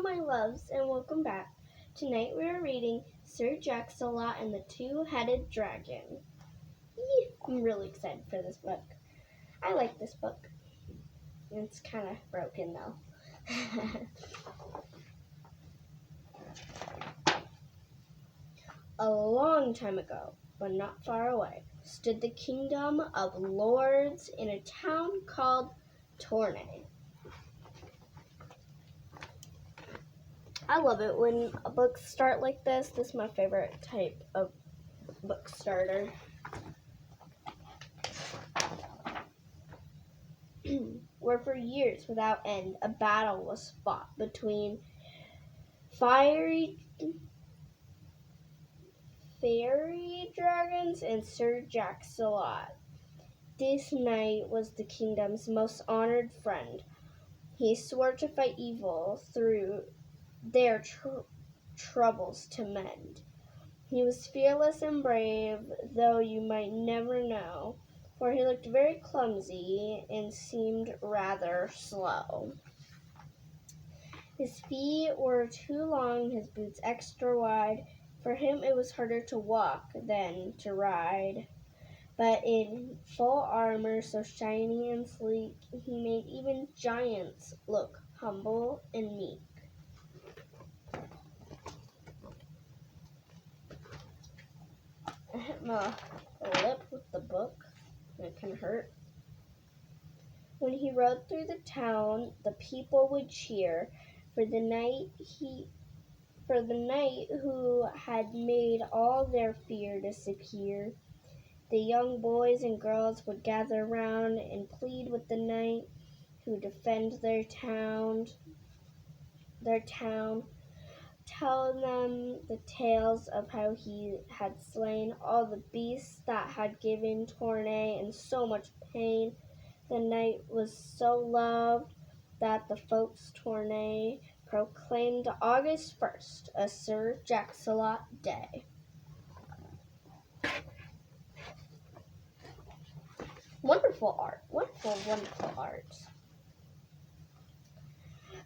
my loves, and welcome back. Tonight we are reading Sirjacksalot and the Two-Headed Dragon. I'm really excited for this book. I like this book. It's kind of broken though. A long time ago, but not far away, stood the kingdom of lords in a town called Tournai. I love it when books start like this. This is my favorite type of book starter. Where for years without end a battle was fought between fairy dragons and Sirjacksalot. This knight was the kingdom's most honored friend. He swore to fight evil through their troubles to mend. He was fearless and brave, though you might never know, for he looked very clumsy and seemed rather slow. His feet were too long, his boots extra wide. For him it was harder to walk than to ride. But in full armor, so shiny and sleek, he made even giants look humble and meek. I hit my lip with the book. It can hurt. When he rode through the town, the people would cheer for the knight who had made all their fear disappear. The young boys and girls would gather round and plead with the knight who defend their town, tell them the tales of how he had slain all the beasts that had given Tournai and so much pain. The knight was so loved that the folks Tournai proclaimed August 1st a Sirjacksalot Day. Wonderful art. Wonderful art.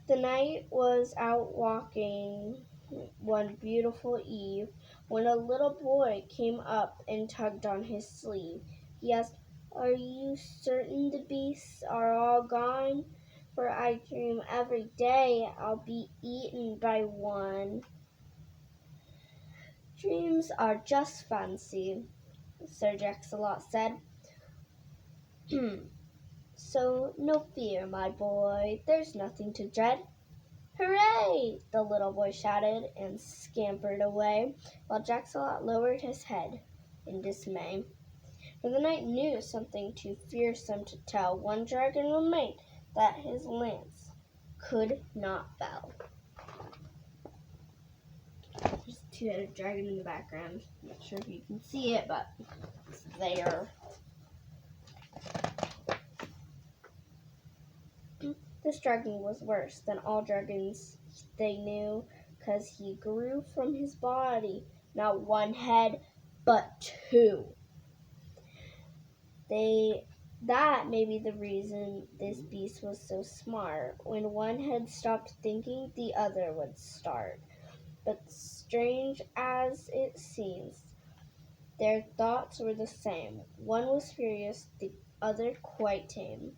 The knight was out walking one beautiful eve when a little boy came up and tugged on his sleeve. He asked, "Are you certain the beasts are all gone? For I dream every day I'll be eaten by one." "Dreams are just fancy," Sirjacksalot said. "So no fear, my boy, there's nothing to dread." "Hooray!" the little boy shouted and scampered away, while Jacksalot lowered his head in dismay. For the knight knew something too fearsome to tell. One dragon remained that his lance could not fell. There's a two-headed dragon in the background. I'm not sure if you can see it, but it's there. This dragon was worse than all dragons they knew, 'cause he grew from his body not one head, but two. That may be the reason this beast was so smart. When one head stopped thinking, the other would start. But strange as it seems, their thoughts were the same. One was furious, the other quite tame.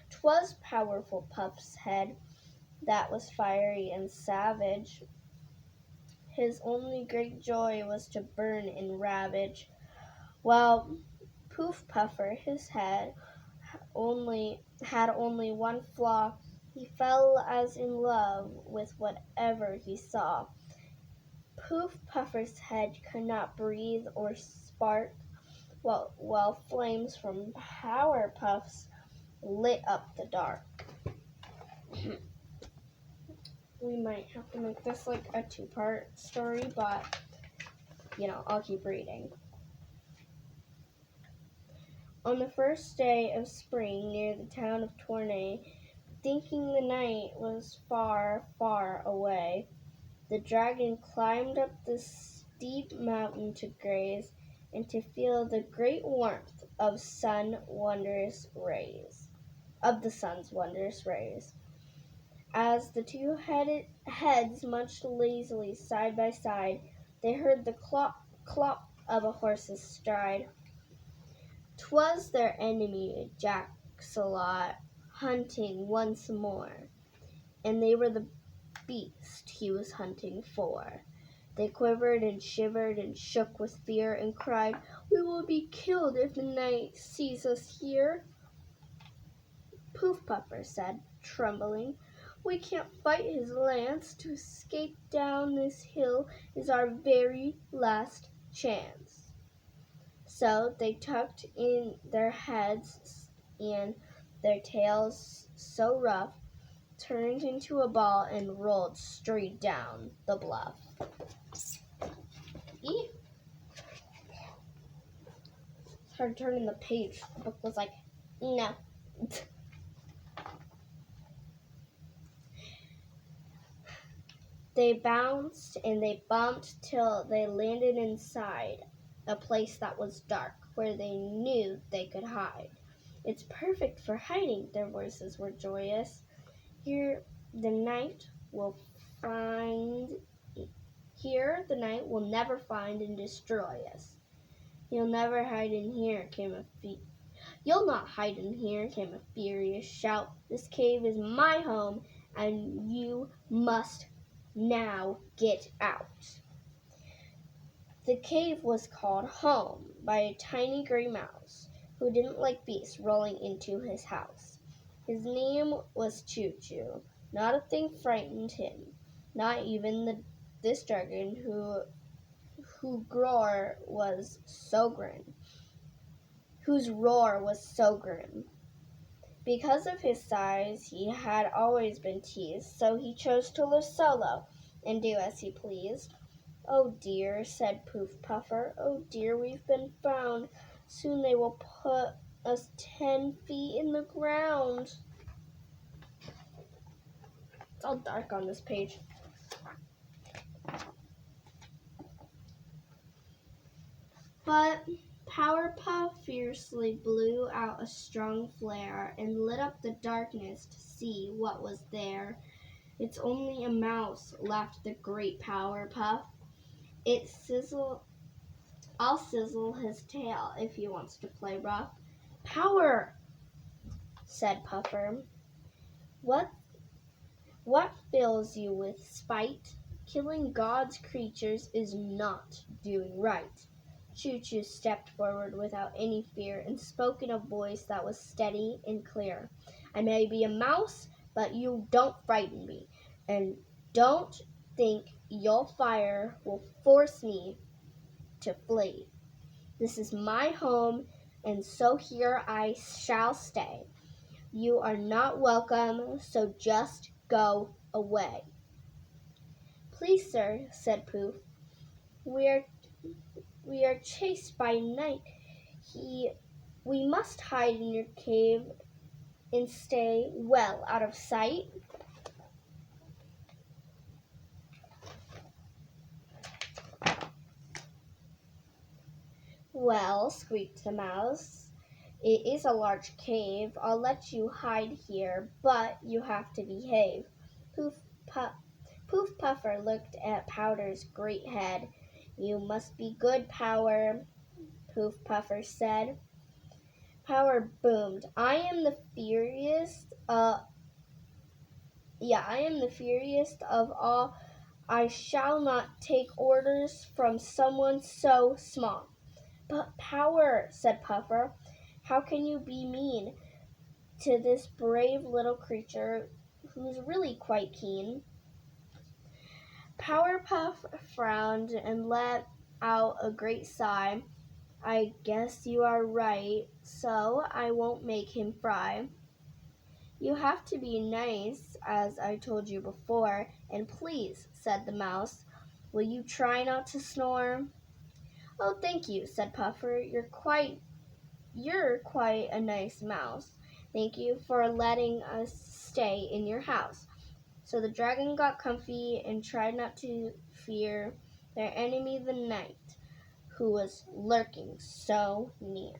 'Twas powerful Puff's head that was fiery and savage. His only great joy was to burn and ravage, while Poof Puffer, his head, had only one flaw. He fell as in love with whatever he saw. Poof Puffer's head could not breathe or spark, while flames from Power Puff's lit up the dark. We might have to make this like a two-part story, but I'll keep reading. On the first day of spring near the town of Tournai, thinking the night was far, far away, the dragon climbed up the steep mountain to graze and to feel the great warmth of the sun's wondrous rays. As the two heads munched lazily side by side, they heard the clop, clop of a horse's stride. 'Twas their enemy, Jacksalot, hunting once more, and they were the beast he was hunting for. They quivered and shivered and shook with fear and cried, "We will be killed if the knight sees us here." Poof Puffer said, trembling, "We can't fight his lance. To escape down this hill is our very last chance." So they tucked in their heads, and their tails, so rough, turned into a ball and rolled straight down the bluff. Eee. Started turning the page. The book was like, no. They bounced and they bumped till they landed inside a place that was dark, where they knew they could hide. "It's perfect for hiding," their voices were joyous. "Here the night will find Here the night will never find and destroy us." "You'll never hide in here," "You'll not hide in here," came a furious shout. "This cave is my home, and you must now get out." The cave was called home by a tiny gray mouse who didn't like beasts rolling into his house. His name was Choo Choo. Not a thing frightened him, not even this dragon whose roar was so grim. Because of his size, he had always been teased, so he chose to live solo and do as he pleased. "Oh dear," said Poof Puffer, "oh dear, we've been found. Soon they will put us 10 feet in the ground." It's all dark on this page. But Powerpuff fiercely blew out a strong flare and lit up the darkness to see what was there. "It's only a mouse," laughed the great Powerpuff. "I'll sizzle his tail if he wants to play rough." "Power!" said Puffer. What fills you with spite? Killing God's creatures is not doing right." Choo Choo stepped forward without any fear and spoke in a voice that was steady and clear. "I may be a mouse, but you don't frighten me, and don't think your fire will force me to flee. This is my home, and so here I shall stay. You are not welcome, so just go away." "Please, sir," said Poof, we are chased by night. We must hide in your cave and stay well out of sight." "Well," squeaked the mouse, "it is a large cave. I'll let you hide here, but you have to behave." Poof Puffer looked at Powder's great head. "You must be good, Power," Poof Puffer said. Power boomed. I am the furious of all. I shall not take orders from someone so small." "But Power," said Puffer, "how can you be mean to this brave little creature who's really quite keen?" Powerpuff frowned and let out a great sigh. "I guess you are right, so I won't make him fry." "You have to be nice, as I told you before, and please," said the mouse, "will you try not to snore?" "Oh, thank you," said Puffer. You're quite a nice mouse. Thank you for letting us stay in your house." So the dragon got comfy and tried not to fear their enemy the night, who was lurking so near.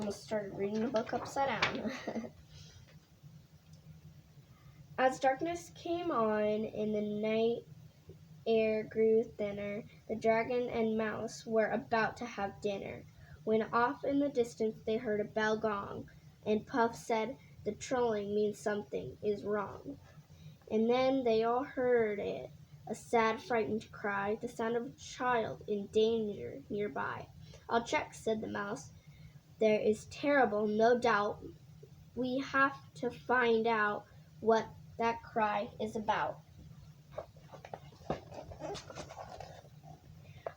almost started reading the book upside down. As darkness came on and the night air grew thinner, the dragon and mouse were about to have dinner, when off in the distance they heard a bell gong, and Puff said, "The trolling means something is wrong." And then they all heard it, a sad, frightened cry, the sound of a child in danger nearby. "I'll check," said the mouse. "There is terrible, no doubt. We have to find out what that cry is about."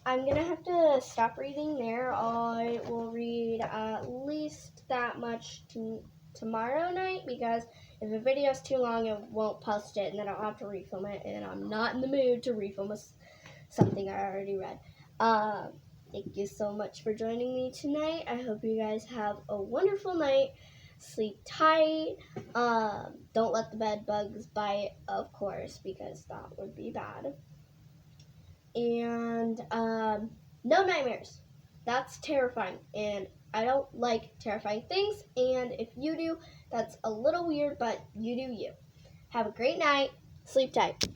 I'm going to have to stop reading there. I will read at least that much tomorrow night, because if a video is too long, it won't post it, and then I'll have to refilm it, and I'm not in the mood to refilm something I already read. Thank you so much for joining me tonight. I hope you guys have a wonderful night. Sleep tight. Don't let the bed bugs bite, of course, because that would be bad. And no nightmares. That's terrifying, and I don't like terrifying things, and if you do, that's a little weird, but you do you. Have a great night. Sleep tight.